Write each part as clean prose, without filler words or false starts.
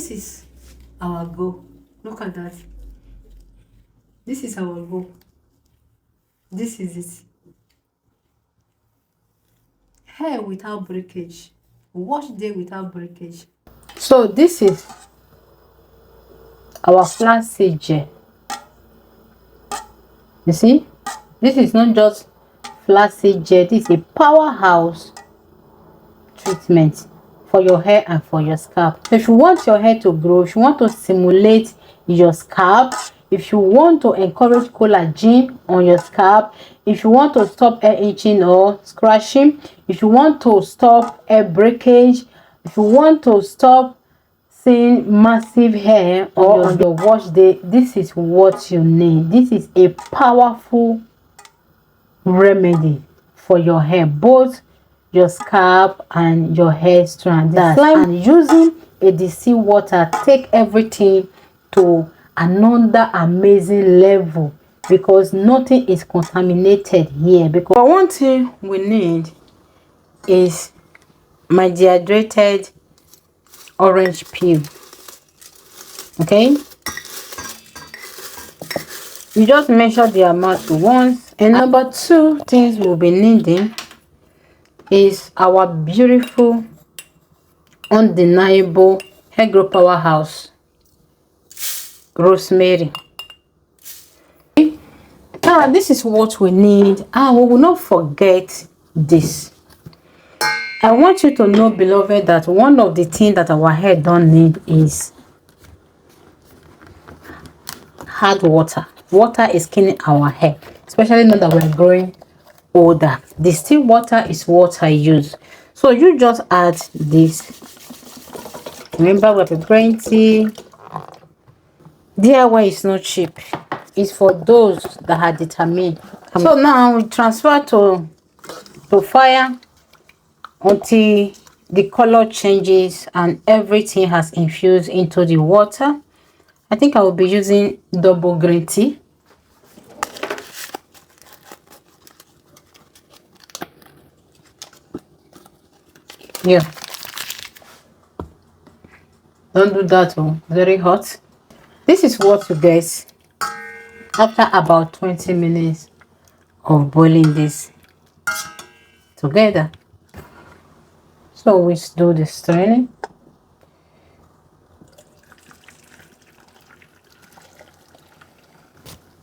this is our goal. Look at that. This is our goal. This is it. Hair without breakage. Wash day without breakage. So this is our flaxseed gel. You see, this is not just flaxseed gel. This is a powerhouse treatment for your hair and for your scalp. So if you want your hair to grow, if you want to stimulate your scalp, if you want to encourage collagen on your scalp, if you want to stop hair itching or scratching, if you want to stop hair breakage, if you want to stop seeing massive hair or on your wash day, this is what you need. This is a powerful remedy for your hair, both your scalp and your hair strand. And using a DC water take everything to another amazing level, because nothing is contaminated here. Because one thing we need is my dehydrated orange peel. Okay, you just measure the amount once. And number two things we'll be needing is our beautiful, undeniable hair growth powerhouse, rosemary. Now this is what we need, and we will not forget this. I want you to know, beloved, that one of the things that our hair don't need is hard water. Water is killing our hair, especially now that we're growing older. The still water is what I use. So you just add this. Remember, we're preparing tea. DIY is not cheap. It's for those that are determined. So now we transfer to fire until the color changes and everything has infused into the water. I think I will be using double green tea. Yeah, don't do that. Oh, very hot. This is what you get after about 20 minutes of boiling this together. So we do the straining.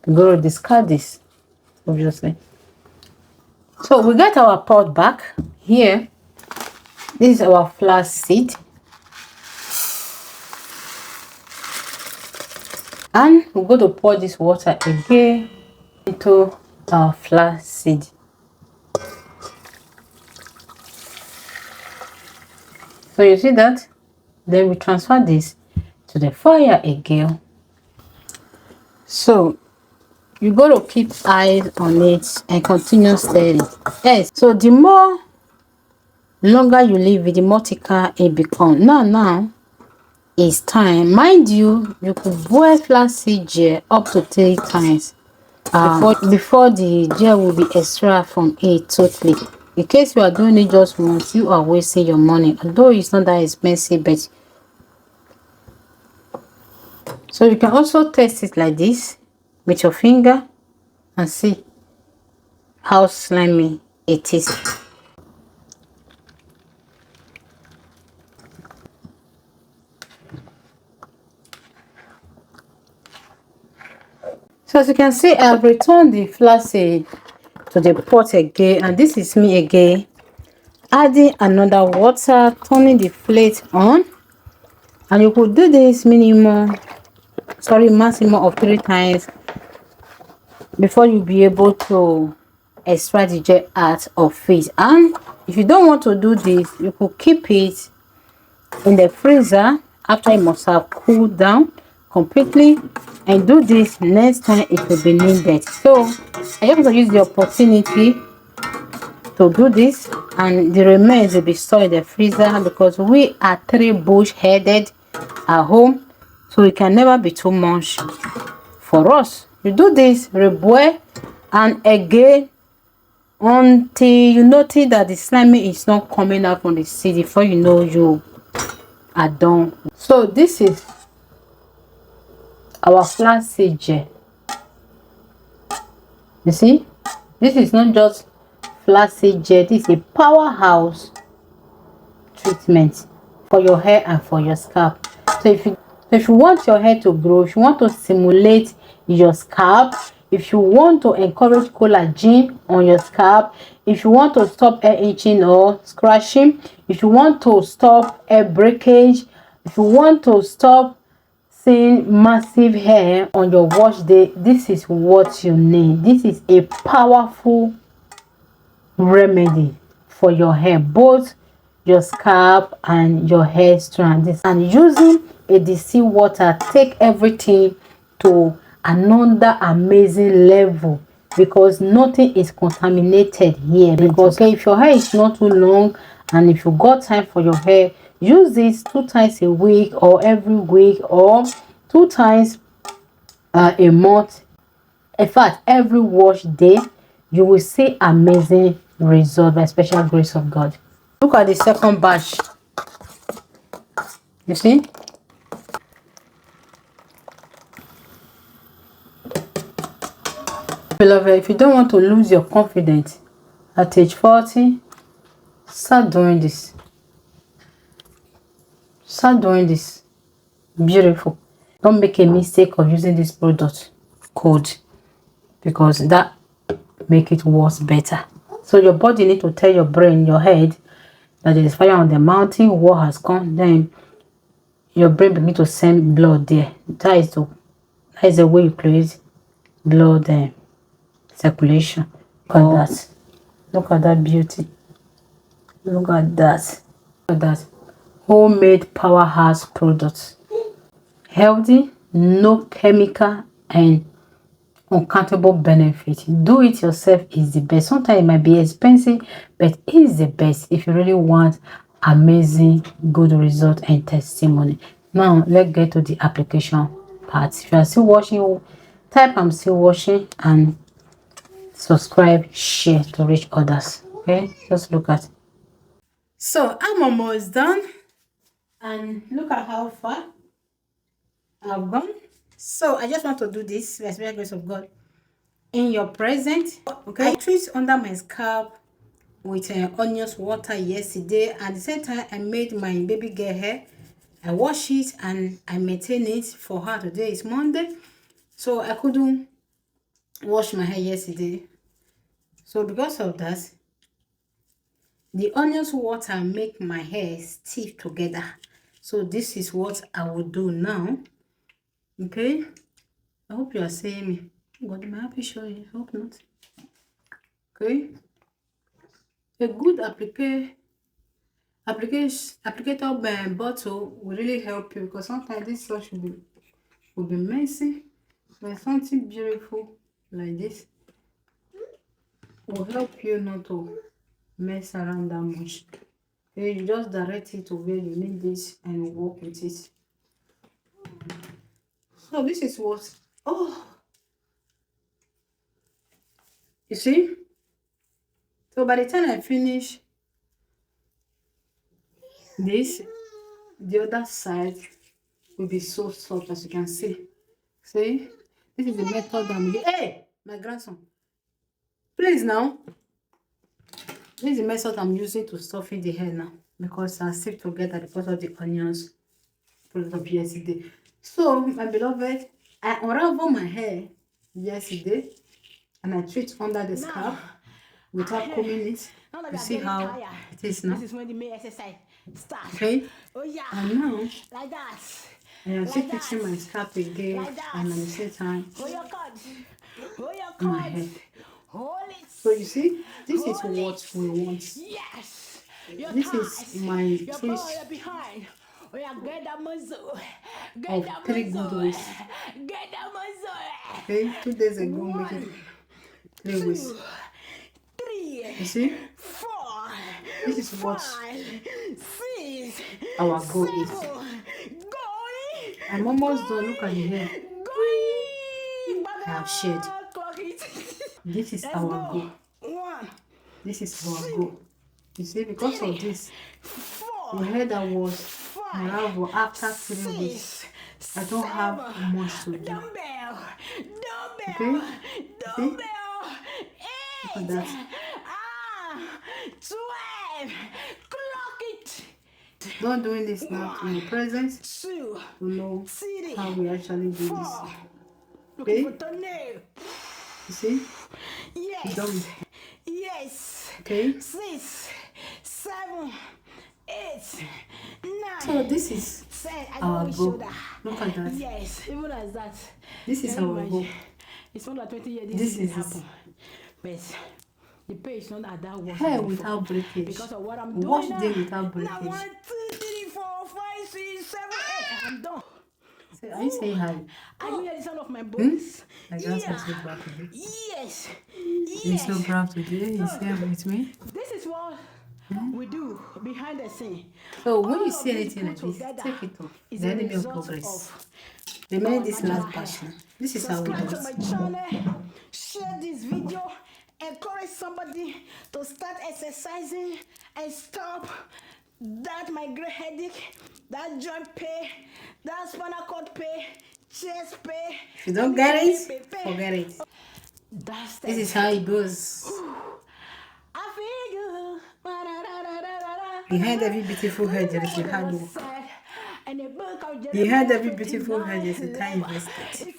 We're going to discard this, obviously. So we get our pot back here. This is our flaxseed, and we're going to pour this water again into our flaxseed. So you see that? Then we transfer this to the fire again. So you got to keep eyes on it and continue stirring. Yes. So the more longer you leave it, the more thicker it becomes. Now it's time. Mind you, you could boil flaxseed gel up to 3 times before the gel will be extra from it totally. In case you are doing it just once, you are wasting your money. Although it's not that expensive, but so you can also test it like this with your finger and see how slimy it is. So as you can see, I have returned the flaxseed to the pot again, and this is me again adding another water, turning the plate on, and you could do this maximum of 3 times before you'll be able to extract the gel out of it. And if you don't want to do this, you could keep it in the freezer after it must have cooled down completely, and do this next time it will be needed. So I have to use the opportunity to do this, and the remains will be stored in the freezer because we are 3 bush-headed at home, so it can never be too much for us. You do this, reboil, and again until you notice that the slimy is not coming out from the seed. Before you know, you are done. So this is our flaxseed gel. You see, this is not just flaxseed gel, this is a powerhouse treatment for your hair and for your scalp. So if you want your hair to grow, if you want to stimulate your scalp, if you want to encourage collagen on your scalp, if you want to stop hair itching or scratching, if you want to stop hair breakage, if you want to stop seeing massive hair on your wash day, this is what you need. This is a powerful remedy for your hair, both your scalp and your hair strands. And using a DC water take everything to another amazing level, because nothing is contaminated here. Because okay, if your hair is not too long and if you got time for your hair, use this 2 times a week or every week or 2 times a month. In fact, every wash day, you will see amazing result by special grace of God. Look at the second batch. You see, beloved, if you don't want to lose your confidence at age 40, start doing this. Start doing this. Beautiful. Don't make a mistake of using this product code, because that make it worse better. So your body need to tell your brain, your head, that there is fire on the mountain, war has come. Then your brain begin to send blood there. That is the way you create blood circulation. Look at that. Look at that beauty. Look at that. Look at that. Homemade powerhouse products. Healthy, no chemical, and uncountable benefit. Do it yourself is the best. Sometimes it might be expensive, but it is the best if you really want amazing good result and testimony. Now let's get to the application part. If you are still watching, type I'm still watching and subscribe, share to reach others. Okay, just look at. So I'm almost done, and look at how far I've gone. So I just want to do this by the grace of God in your present. Okay, I treat under my scalp with onions water yesterday, and at the same time I made my baby girl hair. I wash it and I maintain it for her. Today is Monday, so I couldn't wash my hair yesterday. So because of that, the onions water make my hair stiff together. So this is what I will do now. Okay, I hope you are seeing me. God, am I happy show you? I hope not. Okay, a good applicator bottle will really help you, because sometimes this stuff will be messy, but something beautiful like this will help you not to mess around that much. Okay, you just direct it to where you need this and work with it. So this is what, oh, you see, so by the time I finish this, the other side will be so soft, as you can see. See, this is the method I'm using. Hey, my grandson, please now. This is the method I'm using to soften the hair now, because I stick together because of the onions product of yesterday. So my beloved, I unravel my hair yesterday and I treat under the scalp without combing it. You see how it is now. This is when the main exercise starts. Okay. Oh yeah. And now like that. I am still treating my scalp again, like and at the same time my hair. So you see, this is what we want. Yes. This is my twist of 3 good weeks. Okay, 2 days ago, make it 3 weeks. You see, this is what our goal is. I'm almost done. Look at the hair I have shed. This is our goal. This is our goal. You see, because of this, the hair that was Bravo. After 3 weeks, I don't have much to do. Dumbbell. Okay? See? Look at 8. that. 12. Clock it. Don't doing this now to your present 2. to know 3. how we actually do 4. this. Looking for Okay? toenail. You see? Yes. Done. Yes. Okay? 6, 7, 8, 9. So this is 10. I our know goal. shoulder. Look at that. Yes, even as that. This is Can you our goal. imagine? It's not like 20 years This didn't is happen. But the pay is not at that worse. hair without breakage. Because of what I'm doing Wash now. day without Now breakage. 1, 2, 3, 4, 5, 6, 7, 8. I'm done. So are you saying hi? I can hear the sound of my voice. Like that's yeah. So proud today. Yes. He's so proud today. He's here with me. This is what we do behind the scene. So when you see anything like this, take it off. The enemy of progress. Remember this last passion. This is how we do Subscribe to my channel. Share this video. Encourage somebody to start exercising and stop that migraine headache, that joint pain, that spinal cord pain, chest pain. If you don't get it, forget it. This is how it goes. I feel good. Behind every beautiful head, there is a hard work. Behind every beautiful head, there is a time invested.